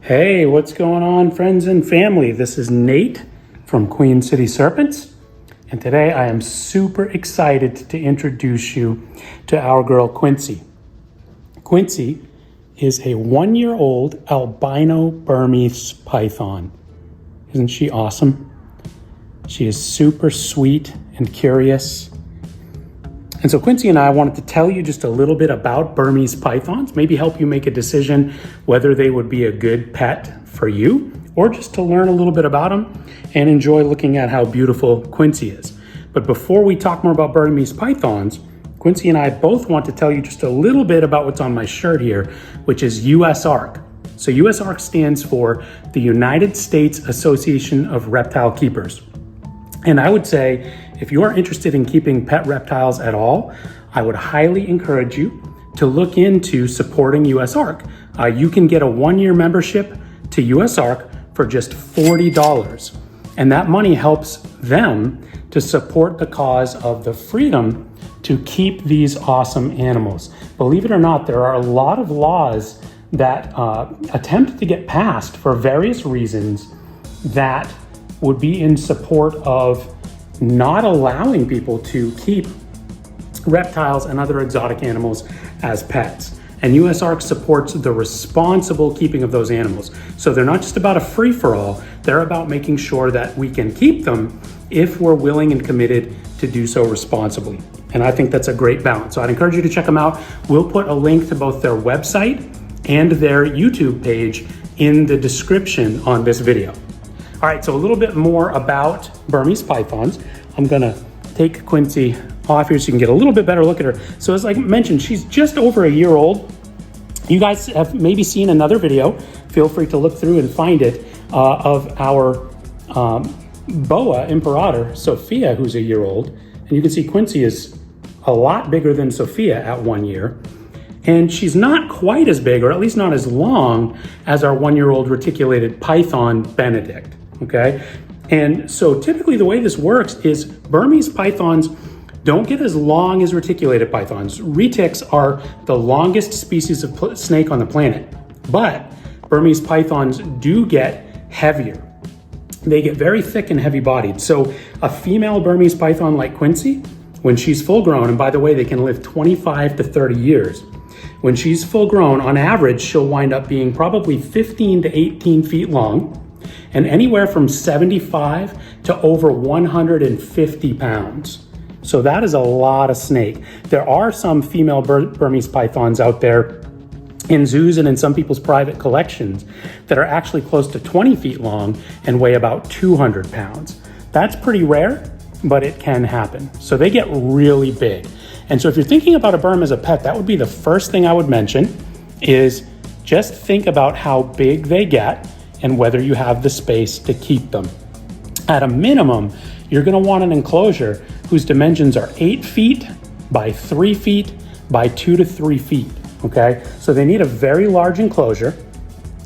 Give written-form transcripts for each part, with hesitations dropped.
Hey, what's going on, friends and family? This is Nate from Quincy Serpents, and today I am super excited to introduce you to our girl Quincy. Quincy is a 1-year-old albino Burmese python. Isn't she awesome? She is super sweet and curious. And so Quincy and I wanted to tell you just a little bit about Burmese pythons, maybe help you make a decision whether they would be a good pet for you, or just to learn a little bit about them and enjoy looking at how beautiful Quincy is. But before we talk more about Burmese pythons, Quincy and I both want to tell you just a little bit about what's on my shirt here, which is USARK. So USARK stands for the United States Association of Reptile Keepers. And I would say, if you are interested in keeping pet reptiles at all, I would highly encourage you to look into supporting USARK. You can get a 1-year membership to USARK for just $40. And that money helps them to support the cause of the freedom to keep these awesome animals. Believe it or not, there are a lot of laws that attempt to get passed for various reasons that would be in support of not allowing people to keep reptiles and other exotic animals as pets. And USARK supports the responsible keeping of those animals. So they're not just about a free-for-all, they're about making sure that we can keep them if we're willing and committed to do so responsibly. And I think that's a great balance. So I'd encourage you to check them out. We'll put a link to both their website and their YouTube page in the description on this video. All right, so a little bit more about Burmese pythons. I'm gonna take Quincy off here so you can get a little bit better look at her. So as I mentioned, she's just over a year old. You guys have maybe seen another video, feel free to look through and find it, of our boa imperator, Sophia, who's a year old. And you can see Quincy is a lot bigger than Sophia at 1 year. And she's not quite as big, or at least not as long, as our 1-year-old reticulated python, Benedict. Okay, and so typically the way this works is Burmese pythons don't get as long as reticulated pythons. Retics are the longest species of snake on the planet, but Burmese pythons do get heavier. They get very thick and heavy bodied. So a female Burmese python like Quincy, when she's full grown, and by the way, they can live 25 to 30 years. When she's full grown, on average, she'll wind up being probably 15 to 18 feet long, and anywhere from 75 to over 150 pounds. So that is a lot of snake. There are some female Burmese pythons out there in zoos and in some people's private collections that are actually close to 20 feet long and weigh about 200 pounds. That's pretty rare, but it can happen. So they get really big. And so if you're thinking about a Burm as a pet, that would be the first thing I would mention, is just think about how big they get and whether you have the space to keep them. At a minimum, you're gonna want an enclosure whose dimensions are 8 feet by 3 feet by 2 to 3 feet, okay? So they need a very large enclosure,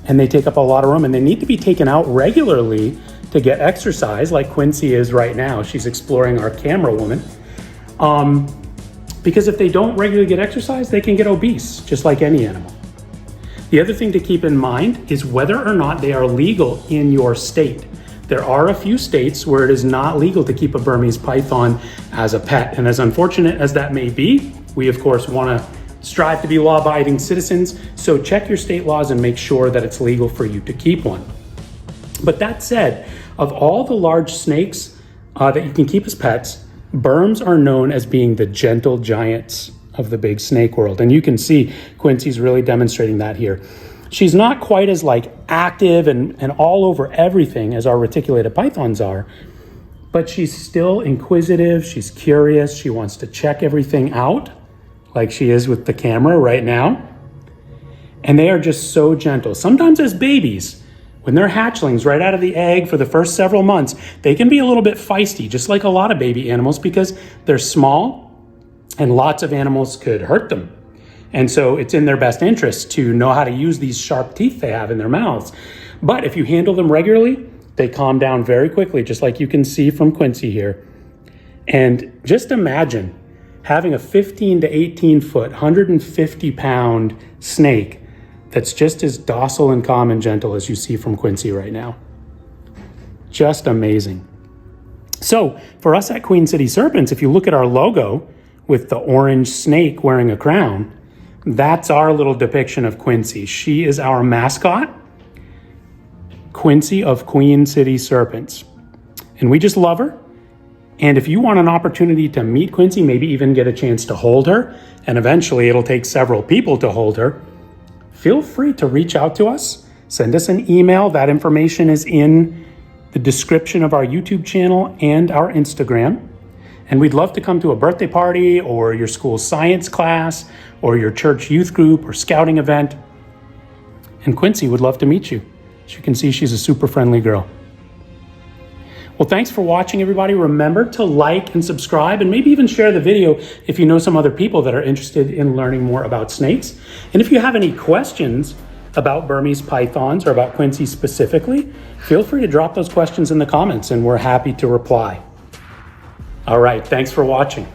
and they take up a lot of room, and they need to be taken out regularly to get exercise, like Quincy is right now. She's exploring our camera woman. Because if they don't regularly get exercise, they can get obese, just like any animal. The other thing to keep in mind is whether or not they are legal in your state. There are a few states where it is not legal to keep a Burmese python as a pet. And as unfortunate as that may be, we of course wanna strive to be law-abiding citizens. So check your state laws and make sure that it's legal for you to keep one. But that said, of all the large snakes that you can keep as pets, Burms are known as being the gentle giants of the big snake world. And you can see Quincy's really demonstrating that here. She's not quite as active and all over everything as our reticulated pythons are, but she's still inquisitive, she's curious, she wants to check everything out, like she is with the camera right now. And they are just so gentle. Sometimes as babies, when they're hatchlings right out of the egg for the first several months, they can be a little bit feisty, just like a lot of baby animals, because they're small and lots of animals could hurt them. And so it's in their best interest to know how to use these sharp teeth they have in their mouths. But if you handle them regularly, they calm down very quickly, just like you can see from Quincy here. And just imagine having a 15 to 18 foot, 150 pound snake that's just as docile and calm and gentle as you see from Quincy right now. Just amazing. So for us at Queen City Serpents, if you look at our logo with the orange snake wearing a crown, that's our little depiction of Quincy. She is our mascot, Quincy of Queen City Serpents. And we just love her. And if you want an opportunity to meet Quincy, maybe even get a chance to hold her, and eventually it'll take several people to hold her, feel free to reach out to us. Send us an email. That information is in the description of our YouTube channel and our Instagram. And we'd love to come to a birthday party or your school's science class or your church youth group or scouting event. And Quincy would love to meet you. As you can see, she's a super friendly girl. Well, thanks for watching, everybody. Remember to like and subscribe and maybe even share the video if you know some other people that are interested in learning more about snakes. And if you have any questions about Burmese pythons or about Quincy specifically, feel free to drop those questions in the comments and we're happy to reply. All right, thanks for watching.